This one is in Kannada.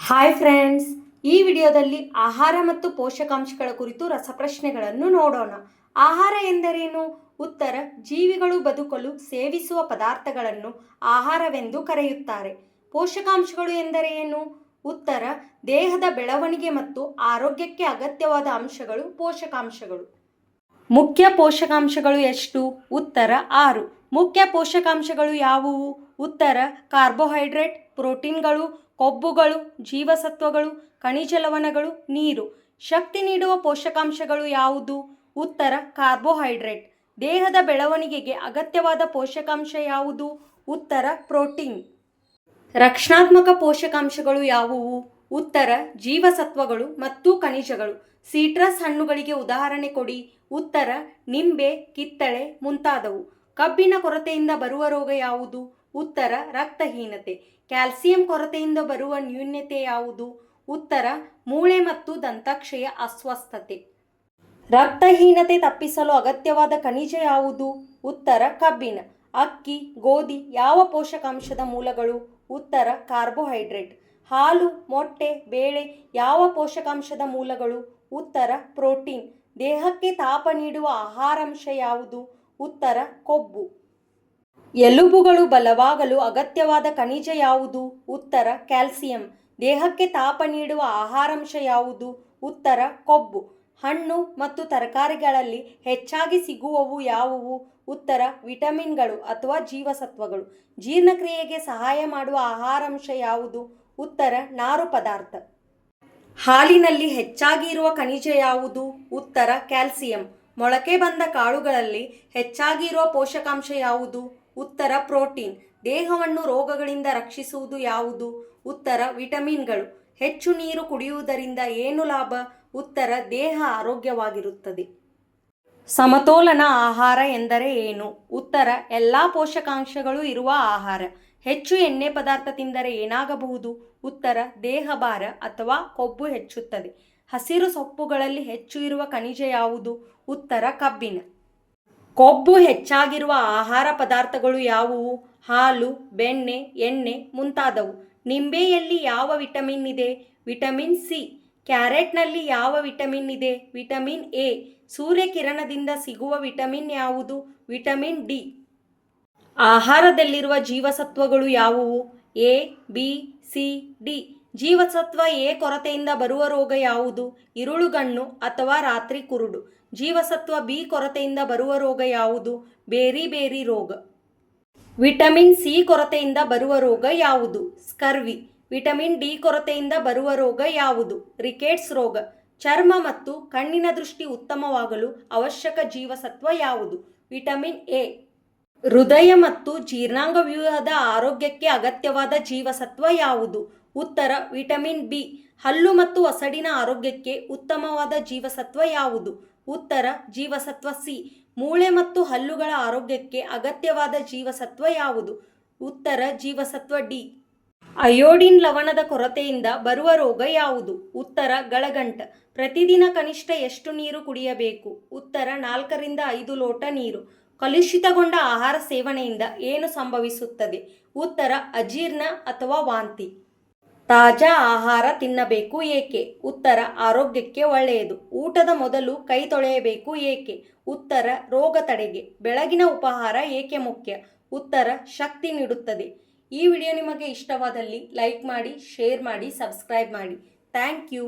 ಹಾಯ್ ಫ್ರೆಂಡ್ಸ್, ಈ ವಿಡಿಯೋದಲ್ಲಿ ಆಹಾರ ಮತ್ತು ಪೋಷಕಾಂಶಗಳ ಕುರಿತು ರಸಪ್ರಶ್ನೆಗಳನ್ನು ನೋಡೋಣ. ಆಹಾರ ಎಂದರೇನು? ಉತ್ತರ: ಜೀವಿಗಳು ಬದುಕಲು ಸೇವಿಸುವ ಪದಾರ್ಥಗಳನ್ನು ಆಹಾರವೆಂದು ಕರೆಯುತ್ತಾರೆ. ಪೋಷಕಾಂಶಗಳು ಎಂದರೆ ಏನು? ಉತ್ತರ: ದೇಹದ ಬೆಳವಣಿಗೆ ಮತ್ತು ಆರೋಗ್ಯಕ್ಕೆ ಅಗತ್ಯವಾದ ಅಂಶಗಳು ಪೋಷಕಾಂಶಗಳು. ಮುಖ್ಯ ಪೋಷಕಾಂಶಗಳು ಎಷ್ಟು? ಉತ್ತರ: 6. ಮುಖ್ಯ ಪೋಷಕಾಂಶಗಳು ಯಾವುವು? ಉತ್ತರ: ಕಾರ್ಬೋಹೈಡ್ರೇಟ್, ಪ್ರೋಟೀನ್ಗಳು, ಕೊಬ್ಬುಗಳು, ಜೀವಸತ್ವಗಳು, ಖನಿಜ ಲವಣಗಳು, ನೀರು. ಶಕ್ತಿ ನೀಡುವ ಪೋಷಕಾಂಶಗಳು ಯಾವುದು? ಉತ್ತರ: ಕಾರ್ಬೋಹೈಡ್ರೇಟ್. ದೇಹದ ಬೆಳವಣಿಗೆಗೆ ಅಗತ್ಯವಾದ ಪೋಷಕಾಂಶ ಯಾವುದು? ಉತ್ತರ: ಪ್ರೋಟೀನ್. ರಕ್ಷಣಾತ್ಮಕ ಪೋಷಕಾಂಶಗಳು ಯಾವುವು? ಉತ್ತರ: ಜೀವಸತ್ವಗಳು ಮತ್ತು ಖನಿಜಗಳು. ಸಿಟ್ರಸ್ ಹಣ್ಣುಗಳಿಗೆ ಉದಾಹರಣೆ ಕೊಡಿ. ಉತ್ತರ: ನಿಂಬೆ, ಕಿತ್ತಳೆ ಮುಂತಾದವು. ಕಬ್ಬಿನ ಕೊರತೆಯಿಂದ ಬರುವ ರೋಗ ಯಾವುದು? ಉತ್ತರ: ರಕ್ತಹೀನತೆ. ಕ್ಯಾಲ್ಸಿಯಂ ಕೊರತೆಯಿಂದ ಬರುವ ನ್ಯೂನತೆ ಯಾವುದು? ಉತ್ತರ: ಮೂಳೆ ಮತ್ತು ದಂತಕ್ಷಯ ಅಸ್ವಸ್ಥತೆ. ರಕ್ತಹೀನತೆ ತಪ್ಪಿಸಲು ಅಗತ್ಯವಾದ ಖನಿಜ ಯಾವುದು? ಉತ್ತರ: ಕಬ್ಬಿಣ. ಅಕ್ಕಿ, ಗೋಧಿ ಯಾವ ಪೋಷಕಾಂಶದ ಮೂಲಗಳು? ಉತ್ತರ: ಕಾರ್ಬೋಹೈಡ್ರೇಟ್. ಹಾಲು, ಮೊಟ್ಟೆ, ಬೇಳೆ ಯಾವ ಪೋಷಕಾಂಶದ ಮೂಲಗಳು? ಉತ್ತರ: ಪ್ರೋಟೀನ್. ದೇಹಕ್ಕೆ ತಾಪ ನೀಡುವ ಆಹಾರಾಂಶ ಯಾವುದು? ಉತ್ತರ: ಕೊಬ್ಬು. ಎಲುಬುಗಳು ಬಲವಾಗಲು ಅಗತ್ಯವಾದ ಖನಿಜ ಯಾವುದು? ಉತ್ತರ: ಕ್ಯಾಲ್ಸಿಯಂ. ದೇಹಕ್ಕೆ ತಾಪ ನೀಡುವ ಆಹಾರಾಂಶ ಯಾವುದು? ಉತ್ತರ: ಕೊಬ್ಬು. ಹಣ್ಣು ಮತ್ತು ತರಕಾರಿಗಳಲ್ಲಿ ಹೆಚ್ಚಾಗಿ ಸಿಗುವವು ಯಾವುವು? ಉತ್ತರ: ವಿಟಮಿನ್ಗಳು ಅಥವಾ ಜೀವಸತ್ವಗಳು. ಜೀರ್ಣಕ್ರಿಯೆಗೆ ಸಹಾಯ ಮಾಡುವ ಆಹಾರಾಂಶ ಯಾವುದು? ಉತ್ತರ: ನಾರು ಪದಾರ್ಥ. ಹಾಲಿನಲ್ಲಿ ಹೆಚ್ಚಾಗಿ ಇರುವ ಖನಿಜ ಯಾವುದು? ಉತ್ತರ: ಕ್ಯಾಲ್ಸಿಯಂ. ಮೊಳಕೆ ಬಂದ ಕಾಳುಗಳಲ್ಲಿ ಹೆಚ್ಚಾಗಿ ಇರುವ ಪೋಷಕಾಂಶ ಯಾವುದು? ಉತ್ತರ: ಪ್ರೋಟೀನ್. ದೇಹವನ್ನು ರೋಗಗಳಿಂದ ರಕ್ಷಿಸುವುದು ಯಾವುದು? ಉತ್ತರ: ವಿಟಮಿನ್ಗಳು. ಹೆಚ್ಚು ನೀರು ಕುಡಿಯುವುದರಿಂದ ಏನು ಲಾಭ? ಉತ್ತರ: ದೇಹ ಆರೋಗ್ಯವಾಗಿರುತ್ತದೆ. ಸಮತೋಲನ ಆಹಾರ ಎಂದರೆ ಏನು? ಉತ್ತರ: ಎಲ್ಲ ಪೋಷಕಾಂಶಗಳು ಇರುವ ಆಹಾರ. ಹೆಚ್ಚು ಎಣ್ಣೆ ಪದಾರ್ಥ ತಿಂದರೆ ಏನಾಗಬಹುದು? ಉತ್ತರ: ದೇಹಭಾರ ಅಥವಾ ಕೊಬ್ಬು ಹೆಚ್ಚುತ್ತದೆ. ಹಸಿರು ಸೊಪ್ಪುಗಳಲ್ಲಿ ಹೆಚ್ಚು ಇರುವ ಖನಿಜ ಯಾವುದು? ಉತ್ತರ: ಕಬ್ಬಿಣ. ಕೊಬ್ಬು ಹೆಚ್ಚಾಗಿರುವ ಆಹಾರ ಪದಾರ್ಥಗಳು ಯಾವುವು? ಹಾಲು, ಬೆಣ್ಣೆ, ಎಣ್ಣೆ ಮುಂತಾದವು. ನಿಂಬೆಯಲ್ಲಿ ಯಾವ ವಿಟಮಿನ್ ಇದೆ? Vitamin C. ಕ್ಯಾರೆಟ್ನಲ್ಲಿ ಯಾವ ವಿಟಮಿನ್ ಇದೆ? Vitamin A. ಸೂರ್ಯಕಿರಣದಿಂದ ಸಿಗುವ ವಿಟಮಿನ್ ಯಾವುದು? Vitamin D. ಆಹಾರದಲ್ಲಿರುವ ಜೀವಸತ್ವಗಳು ಯಾವುವು? A, B, C, D. ಜೀವಸತ್ವ ಎ ಕೊರತೆಯಿಂದ ಬರುವ ರೋಗ ಯಾವುದು? ಇರುಳುಗಣ್ಣು ಅಥವಾ ರಾತ್ರಿ ಕುರುಡು. ಜೀವಸತ್ವ ಬಿ ಕೊರತೆಯಿಂದ ಬರುವ ರೋಗ ಯಾವುದು? ಬೇರಿ ರೋಗ. ವಿಟಮಿನ್ ಸಿ ಕೊರತೆಯಿಂದ ಬರುವ ರೋಗ ಯಾವುದು? ಸ್ಕರ್ವಿ. ವಿಟಮಿನ್ ಡಿ ಕೊರತೆಯಿಂದ ಬರುವ ರೋಗ ಯಾವುದು? ರಿಕೆಟ್ಸ್ ರೋಗ. ಚರ್ಮ ಮತ್ತು ಕಣ್ಣಿನ ದೃಷ್ಟಿ ಉತ್ತಮವಾಗಲು ಅವಶ್ಯಕ ಜೀವಸತ್ವ ಯಾವುದು? Vitamin A. ಹೃದಯ ಮತ್ತು ಜೀರ್ಣಾಂಗ ವ್ಯೂಹದ ಆರೋಗ್ಯಕ್ಕೆ ಅಗತ್ಯವಾದ ಜೀವಸತ್ವ ಯಾವುದು? ಉತ್ತರ: ವಿಟಮಿನ್ ಬಿ. ಹಲ್ಲು ಮತ್ತು ಒಸಡಿನ ಆರೋಗ್ಯಕ್ಕೆ ಉತ್ತಮವಾದ ಜೀವಸತ್ವ ಯಾವುದು? ಉತ್ತರ: ಜೀವಸತ್ವ ಸಿ. ಮೂಳೆ ಮತ್ತು ಹಲ್ಲುಗಳ ಆರೋಗ್ಯಕ್ಕೆ ಅಗತ್ಯವಾದ ಜೀವಸತ್ವ ಯಾವುದು? ಉತ್ತರ: ಜೀವಸತ್ವ ಡಿ. ಅಯೋಡಿನ್ ಲವಣದ ಕೊರತೆಯಿಂದ ಬರುವ ರೋಗ ಯಾವುದು? ಉತ್ತರ: ಗಳಗಂಟ. ಪ್ರತಿದಿನ ಕನಿಷ್ಠ ಎಷ್ಟು ನೀರು ಕುಡಿಯಬೇಕು? ಉತ್ತರ: 4ರಿಂದ 5 ಲೋಟ ನೀರು. ಕಲುಷಿತಗೊಂಡ ಆಹಾರ ಸೇವನೆಯಿಂದ ಏನು ಸಂಭವಿಸುತ್ತದೆ? ಉತ್ತರ: ಅಜೀರ್ಣ ಅಥವಾ ವಾಂತಿ. ತಾಜಾ ಆಹಾರ ತಿನ್ನಬೇಕು ಏಕೆ? ಉತ್ತರ: ಆರೋಗ್ಯಕ್ಕೆ ಒಳ್ಳೆಯದು. ಊಟದ ಮೊದಲು ಕೈ ತೊಳೆಯಬೇಕು ಏಕೆ? ಉತ್ತರ: ರೋಗ ತಡೆಗೆ. ಬೆಳಗಿನ ಉಪಹಾರ ಏಕೆ ಮುಖ್ಯ? ಉತ್ತರ: ಶಕ್ತಿ ನೀಡುತ್ತದೆ. ಈ ವಿಡಿಯೋ ನಿಮಗೆ ಇಷ್ಟವಾದಲ್ಲಿ ಲೈಕ್ ಮಾಡಿ, ಶೇರ್ ಮಾಡಿ, ಸಬ್ಸ್ಕ್ರೈಬ್ ಮಾಡಿ. Thank you.